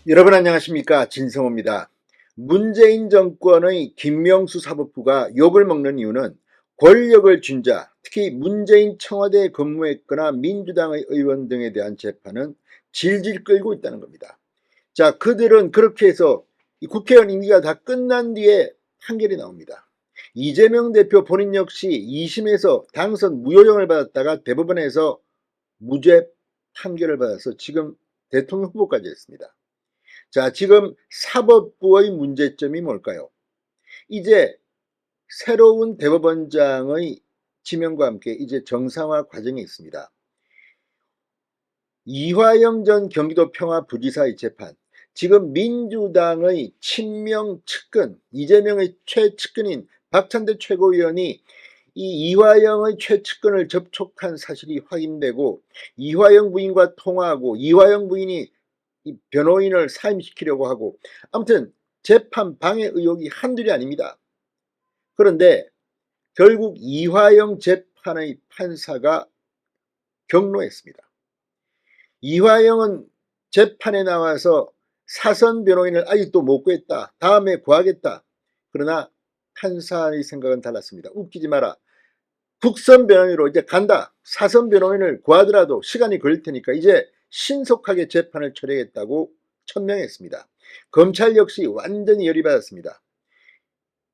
여러분 안녕하십니까, 진성호입니다. 문재인 정권의 김명수 사법부가 욕을 먹는 이유는 권력을 쥔 자, 특히 문재인 청와대에 근무했거나 민주당의 의원 등에 대한 재판은 질질 끌고 있다는 겁니다. 자, 그들은 그렇게 해서 이 국회의원 임기가 다 끝난 뒤에 판결이 나옵니다. 이재명 대표 본인 역시 2심에서 당선 무효형을 받았다가 대법원에서 무죄 판결을 받아서 지금 대통령 후보까지 했습니다. 자, 지금 사법부의 문제점이 뭘까요? 이제 새로운 대법원장의 지명과 함께 이제 정상화 과정이 있습니다. 이화영 전 경기도 평화부지사의 재판, 지금 민주당의 친명 측근, 이재명의 최측근인 박찬대 최고위원이 이 이화영의 최측근을 접촉한 사실이 확인되고 이화영 부인과 통화하고 이화영 부인이 이 변호인을 사임시키려고 하고, 아무튼 재판 방해 의혹이 한둘이 아닙니다. 그런데 결국 이화영 재판의 판사가 경로했습니다. 이화영은 재판에 나와서 사선 변호인을 아직도 못 구했다, 다음에 구하겠다. 그러나 판사의 생각은 달랐습니다. 웃기지 마라, 국선 변호인으로 이제 간다, 사선 변호인을 구하더라도 시간이 걸릴 테니까 이제 신속하게 재판을 처리하겠다고 천명했습니다. 검찰 역시 완전히 열이 받았습니다.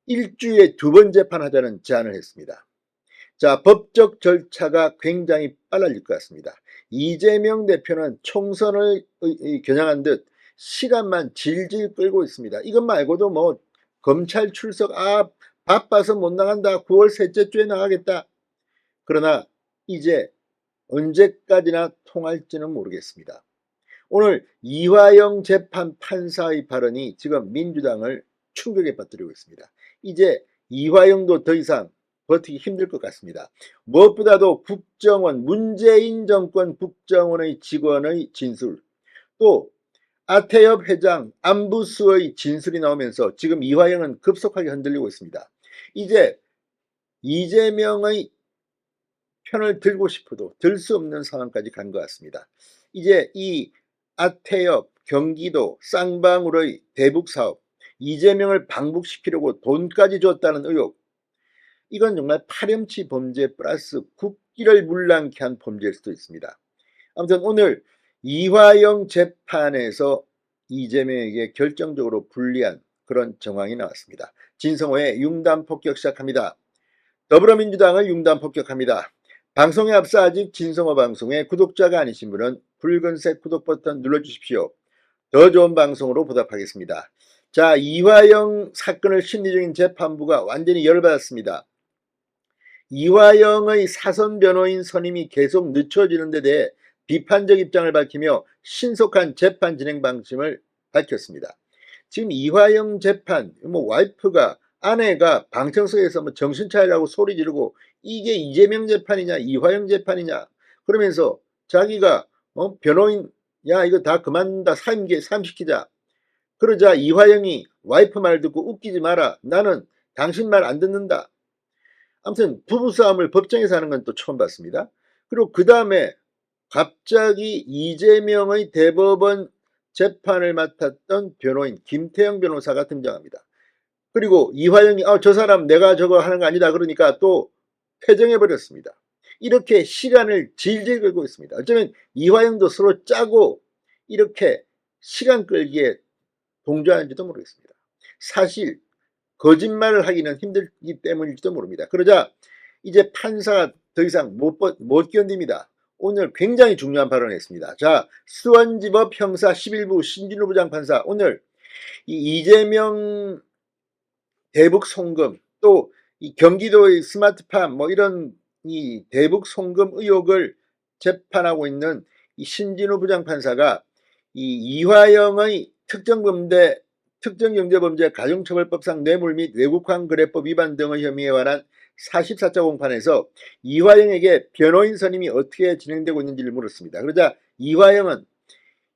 일주일에 2번 재판하자는 제안을 했습니다. 자, 법적 절차가 굉장히 빨라질 것 같습니다. 이재명 대표는 총선을 겨냥한 듯 시간만 질질 끌고 있습니다. 이것 말고도 뭐 검찰 출석, 바빠서 못 나간다, 9월 셋째 주에 나가겠다. 그러나 이제 언제까지나 통할지는 모르겠습니다. 오늘 이화영 재판 판사의 발언이 지금 민주당을 충격에 빠뜨리고 있습니다. 이제 이화영도 더 이상 버티기 힘들 것 같습니다. 무엇보다도 국정원, 문재인 정권 국정원의 직원의 진술, 또 아태엽 회장 안부수의 진술이 나오면서 지금 이화영은 급속하게 흔들리고 있습니다. 이제 이재명의 편을 들고 싶어도 들 수 없는 상황까지 간 것 같습니다. 이제 이 아태엽, 경기도 쌍방울의 대북사업, 이재명을 방북시키려고 돈까지 줬다는 의혹, 이건 정말 파렴치 범죄 플러스 국기를 물랑케 한 범죄일 수도 있습니다. 아무튼 오늘 이화영 재판에서 이재명에게 결정적으로 불리한 그런 정황이 나왔습니다. 진성호의 융단 폭격 시작합니다. 더불어민주당을 융단 폭격합니다. 방송에 앞서 아직 진성호 방송의 구독자가 아니신 분은 붉은색 구독 버튼 눌러주십시오. 더 좋은 방송으로 보답하겠습니다. 자, 이화영 사건을 심리 중인 재판부가 완전히 열받았습니다. 이화영의 사선 변호인 선임이 계속 늦춰지는 데 대해 비판적 입장을 밝히며 신속한 재판 진행 방침을 밝혔습니다. 지금 이화영 재판, 와이프가, 아내가 방청석에서 정신 차리라고 소리 지르고 이게 이재명 재판이냐 이화영 재판이냐 그러면서 자기가 변호인, 야 이거 다 그만둔다, 사임시키자. 그러자 이화영이 와이프 말 듣고 웃기지 마라, 나는 당신 말 안 듣는다. 아무튼 부부싸움을 법정에서 하는 건 또 처음 봤습니다. 그리고 그 다음에 갑자기 이재명의 대법원 재판을 맡았던 변호인 김태형 변호사가 등장합니다. 그리고 이화영이 저 사람 내가 저거 하는 거 아니다 그러니까 또 퇴정해버렸습니다. 이렇게 시간을 질질 끌고 있습니다. 어쩌면 이화영도 서로 짜고 이렇게 시간 끌기에 동조하는지도 모르겠습니다. 사실 거짓말을 하기는 힘들기 때문일지도 모릅니다. 그러자 이제 판사가 더 이상 못 견딥니다. 오늘 굉장히 중요한 발언을 했습니다. 자, 수원지법 형사 11부 신진우 부장판사, 오늘 이 이재명 대북 송금, 또 이 경기도의 스마트팜 이런 이 대북 송금 의혹을 재판하고 있는 이 신진우 부장판사가 이 이화영의 특정경제범죄 가중처벌법상 뇌물 및 외국환거래법 위반 등의 혐의에 관한 44자 공판에서 이화영에게 변호인 선임이 어떻게 진행되고 있는지를 물었습니다. 그러자 이화영은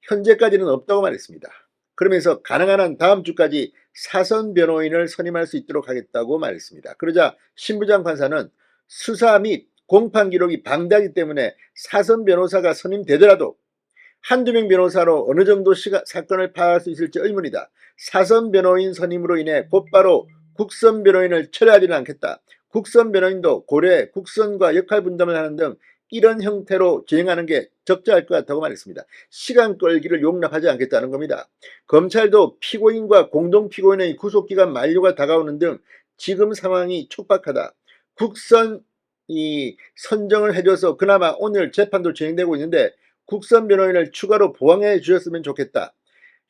현재까지는 없다고 말했습니다. 그러면서 가능한 한 다음 주까지 사선 변호인을 선임할 수 있도록 하겠다고 말했습니다. 그러자 신부장 판사는 수사 및 공판 기록이 방대하기 때문에 사선 변호사가 선임되더라도 한두 명 변호사로 어느 정도 사건을 파악할 수 있을지 의문이다. 사선 변호인 선임으로 인해 곧바로 국선 변호인을 철회하지는 않겠다. 국선 변호인도 고려 국선과 역할 분담을 하는 등 이런 형태로 진행하는 게 적절할 것 같다고 말했습니다. 시간 끌기를 용납하지 않겠다는 겁니다. 검찰도 피고인과 공동피고인의 구속기간 만료가 다가오는 등 지금 상황이 촉박하다. 국선이 선정을 해줘서 그나마 오늘 재판도 진행되고 있는데 국선 변호인을 추가로 보강해 주셨으면 좋겠다.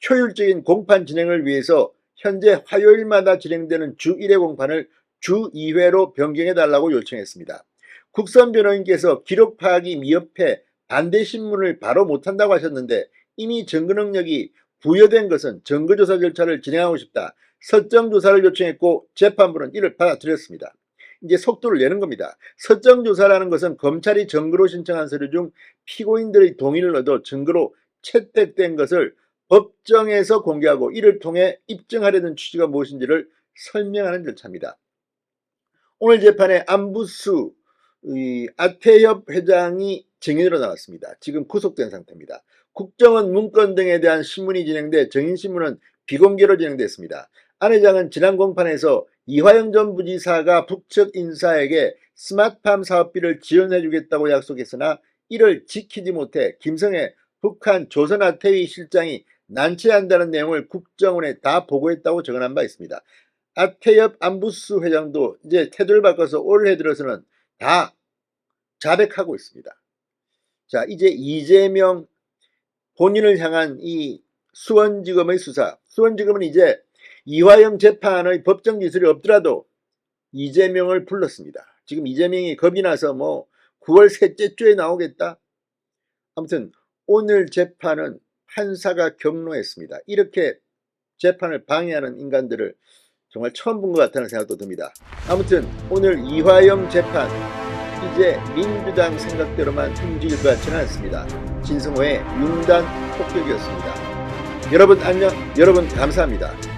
효율적인 공판 진행을 위해서 현재 화요일마다 진행되는 주 1회 공판을 주 2회로 변경해 달라고 요청했습니다. 국선 변호인께서 기록 파악이 미흡해 반대 신문을 바로 못한다고 하셨는데 이미 증거 능력이 부여된 것은 증거조사 절차를 진행하고 싶다. 서정조사를 요청했고 재판부는 이를 받아들였습니다. 이제 속도를 내는 겁니다. 서정조사라는 것은 검찰이 증거로 신청한 서류 중 피고인들의 동의를 얻어 증거로 채택된 것을 법정에서 공개하고 이를 통해 입증하려는 취지가 무엇인지를 설명하는 절차입니다. 오늘 재판에 안부수 아태협 회장이 증인으로 나왔습니다. 지금 구속된 상태입니다. 국정원 문건 등에 대한 신문이 진행돼 증인신문은 비공개로 진행됐습니다. 안 회장은 지난 공판에서 이화영 전 부지사가 북측 인사에게 스마트팜 사업비를 지원해 주겠다고 약속했으나 이를 지키지 못해 김성애 북한 조선아태위 실장이 난처한다는 내용을 국정원에 다 보고했다고 증언한 바 있습니다. 아태협 안부수 회장도 이제 태도를 바꿔서 올해 들어서는 다 자백하고 있습니다. 자, 이제 이재명 본인을 향한 이 수원지검의 수사. 수원지검은 이제 이화영 재판의 법정 기술이 없더라도 이재명을 불렀습니다. 지금 이재명이 겁이 나서 뭐 9월 셋째 주에 나오겠다. 아무튼 오늘 재판은 판사가 경로했습니다. 이렇게 재판을 방해하는 인간들을 정말 처음 본 것 같다는 생각도 듭니다. 아무튼 오늘 이화영 재판 이제 민주당 생각대로만 움직일 것 같지는 않습니다. 진성호의 융단 폭격이었습니다. 여러분 안녕, 여러분 감사합니다.